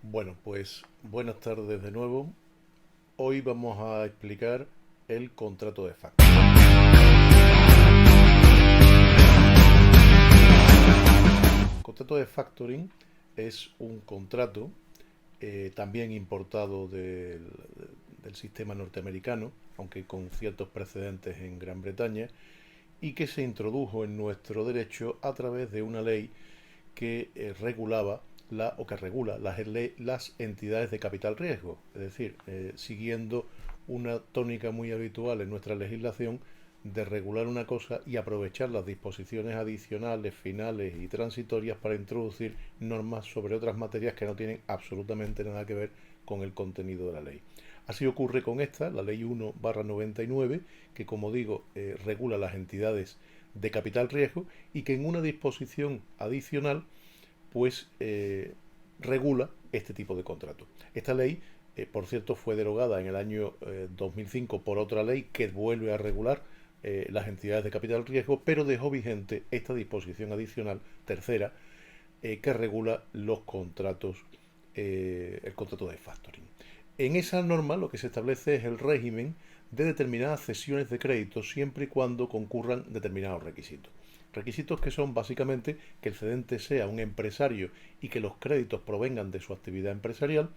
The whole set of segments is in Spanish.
Bueno, pues buenas tardes de nuevo. Hoy vamos a explicar el contrato de facto. El contrato de factoring es un contrato también importado del sistema norteamericano, aunque con ciertos precedentes en Gran Bretaña, y que se introdujo en nuestro derecho a través de una ley que regulaba o que regula las entidades de capital riesgo, es decir, siguiendo una tónica muy habitual en nuestra legislación de regular una cosa y aprovechar las disposiciones adicionales, finales y transitorias para introducir normas sobre otras materias que no tienen absolutamente nada que ver con el contenido de la ley. Así ocurre con esta, la Ley 1/99, que como digo, regula las entidades de capital riesgo y que en una disposición adicional pues regula este tipo de contrato. Esta ley, por cierto, fue derogada en el año 2005 por otra ley que vuelve a regular las entidades de capital riesgo, pero dejó vigente esta disposición adicional tercera que regula los contratos, el contrato de factoring. En esa norma lo que se establece es el régimen de determinadas cesiones de crédito siempre y cuando concurran determinados requisitos. Requisitos que son básicamente que el cedente sea un empresario y que los créditos provengan de su actividad empresarial,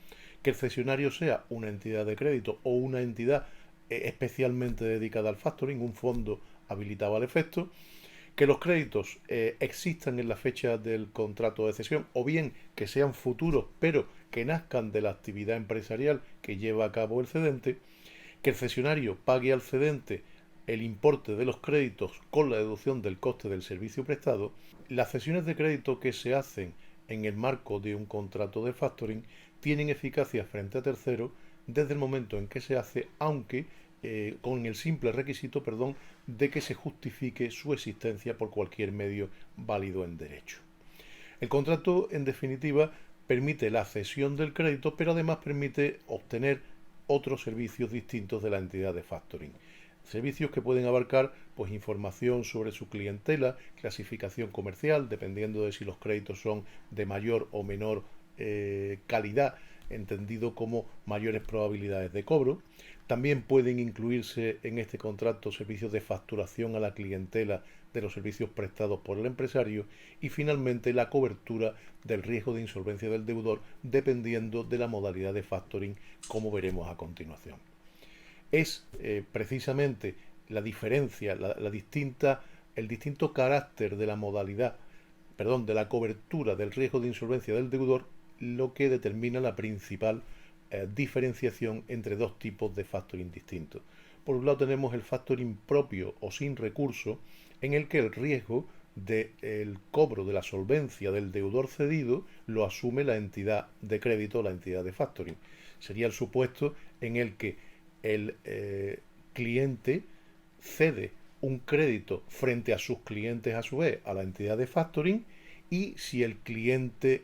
que el cesionario sea una entidad de crédito o una entidad especialmente dedicada al factoring, un fondo habilitado al efecto, que los créditos existan en la fecha del contrato de cesión o bien que sean futuros pero que nazcan de la actividad empresarial que lleva a cabo el cedente, que el cesionario pague al cedente el importe de los créditos con la deducción del coste del servicio prestado. Las cesiones de crédito que se hacen en el marco de un contrato de factoring tienen eficacia frente a terceros desde el momento en que se hace, aunque con el simple requisito, de que se justifique su existencia por cualquier medio válido en derecho. El contrato, en definitiva, permite la cesión del crédito, pero además permite obtener otros servicios distintos de la entidad de factoring. Servicios que pueden abarcar pues, información sobre su clientela, clasificación comercial, dependiendo de si los créditos son de mayor o menor calidad, entendido como mayores probabilidades de cobro. También pueden incluirse en este contrato servicios de facturación a la clientela de los servicios prestados por el empresario y finalmente la cobertura del riesgo de insolvencia del deudor dependiendo de la modalidad de factoring, como veremos a continuación. Es precisamente la diferencia, el distinto carácter de la modalidad, de la cobertura del riesgo de insolvencia del deudor lo que determina la principal diferenciación entre dos tipos de factoring distintos. Por un lado tenemos el factoring propio o sin recurso, en el que el riesgo del cobro de la solvencia del deudor cedido lo asume la entidad de crédito o la entidad de factoring. Sería el supuesto en el que el cliente cede un crédito frente a sus clientes a su vez a la entidad de factoring y si el cliente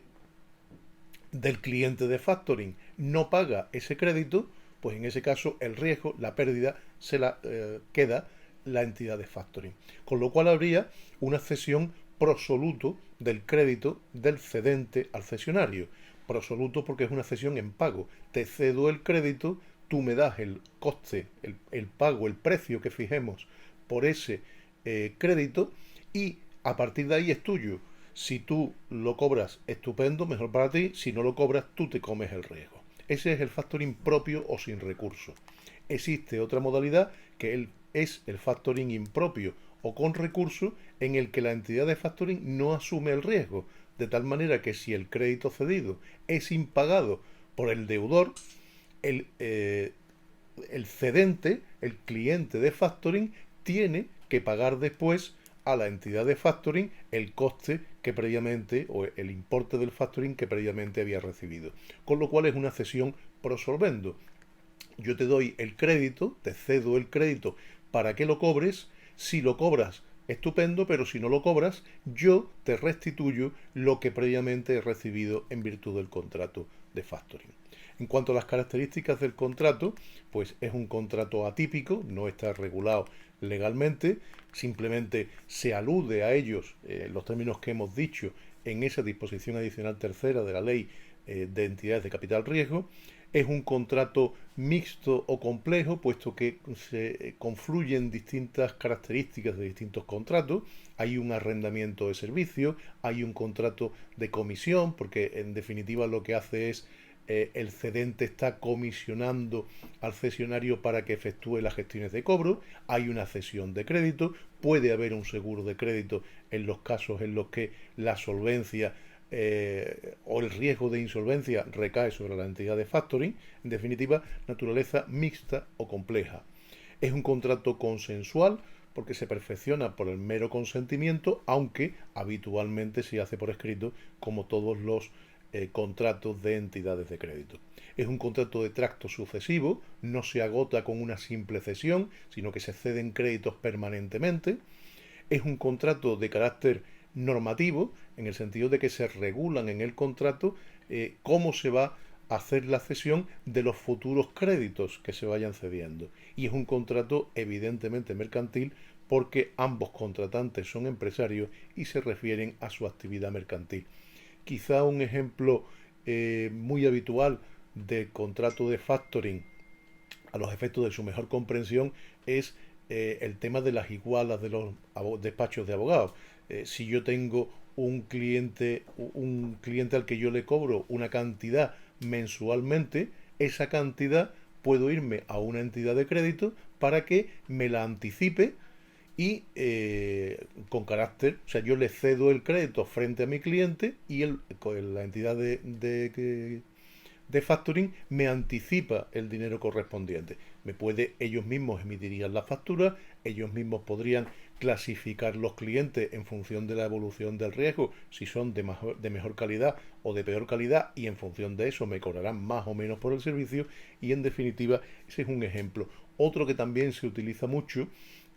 del cliente de factoring no paga ese crédito, pues en ese caso el riesgo, la pérdida, se la queda la entidad de factoring. Con lo cual habría una cesión prosoluto del crédito del cedente al cesionario. Prosoluto porque es una cesión en pago. Te cedo el crédito, tú me das el coste, el pago, el precio que fijemos por ese crédito y a partir de ahí es tuyo. Si tú lo cobras, estupendo, mejor para ti. Si no lo cobras, tú te comes el riesgo. Ese es el factoring propio o sin recurso. Existe otra modalidad que es el factoring impropio o con recurso, en el que la entidad de factoring no asume el riesgo, de tal manera que si el crédito cedido es impagado por el deudor, el cedente, el cliente de factoring, tiene que pagar después a la entidad de factoring el coste que previamente o el importe del factoring que previamente había recibido. Con lo cual es una cesión pro solvendo. Yo te doy el crédito, te cedo el crédito para que lo cobres. Si lo cobras, estupendo, pero si no lo cobras, yo te restituyo lo que previamente he recibido en virtud del contrato de factoring. En cuanto a las características del contrato, pues es un contrato atípico, no está regulado legalmente, simplemente se alude a ellos, los términos que hemos dicho, en esa disposición adicional tercera de la ley de entidades de capital riesgo. Es un contrato mixto o complejo, puesto que se confluyen distintas características de distintos contratos. Hay un arrendamiento de servicio, hay un contrato de comisión, porque en definitiva lo que hace es el cedente está comisionando al cesionario para que efectúe las gestiones de cobro, hay una cesión de crédito, puede haber un seguro de crédito en los casos en los que la solvencia o el riesgo de insolvencia recae sobre la entidad de factoring. En definitiva, naturaleza mixta o compleja. Es un contrato consensual porque se perfecciona por el mero consentimiento, aunque habitualmente se hace por escrito, como todos los contratos de entidades de crédito. Es un contrato de tracto sucesivo, no se agota con una simple cesión, sino que se ceden créditos permanentemente. Es un contrato de carácter normativo, en el sentido de que se regulan en el contrato cómo se va a hacer la cesión de los futuros créditos que se vayan cediendo. Y es un contrato evidentemente mercantil porque ambos contratantes son empresarios y se refieren a su actividad mercantil. Quizá un ejemplo muy habitual de contrato de factoring a los efectos de su mejor comprensión es el tema de las igualas de los despachos de abogados. Si yo tengo un cliente al que yo le cobro una cantidad mensualmente, esa cantidad puedo irme a una entidad de crédito para que me la anticipe y con carácter, o sea, yo le cedo el crédito frente a mi cliente y la entidad de factoring me anticipa el dinero correspondiente. Ellos mismos emitirían la factura, ellos mismos podrían clasificar los clientes en función de la evolución del riesgo, si son de mejor calidad o de peor calidad, y en función de eso me cobrarán más o menos por el servicio, y en definitiva ese es un ejemplo. Otro que también se utiliza mucho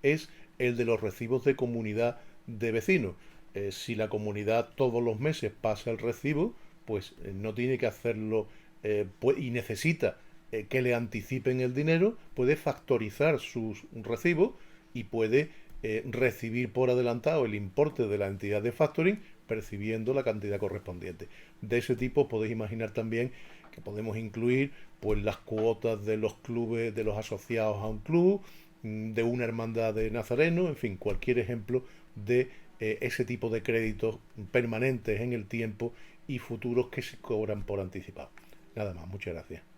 es el de los recibos de comunidad de vecinos. Si la comunidad todos los meses pasa el recibo, pues no tiene que hacerlo y necesita que le anticipen el dinero, puede factorizar sus recibos y puede recibir por adelantado el importe de la entidad de factoring, percibiendo la cantidad correspondiente. De ese tipo podéis imaginar también que podemos incluir pues las cuotas de los clubes, de los asociados a un club, de una hermandad de Nazareno, en fin, cualquier ejemplo de ese tipo de créditos permanentes en el tiempo y futuros que se cobran por anticipado. Nada más, muchas gracias.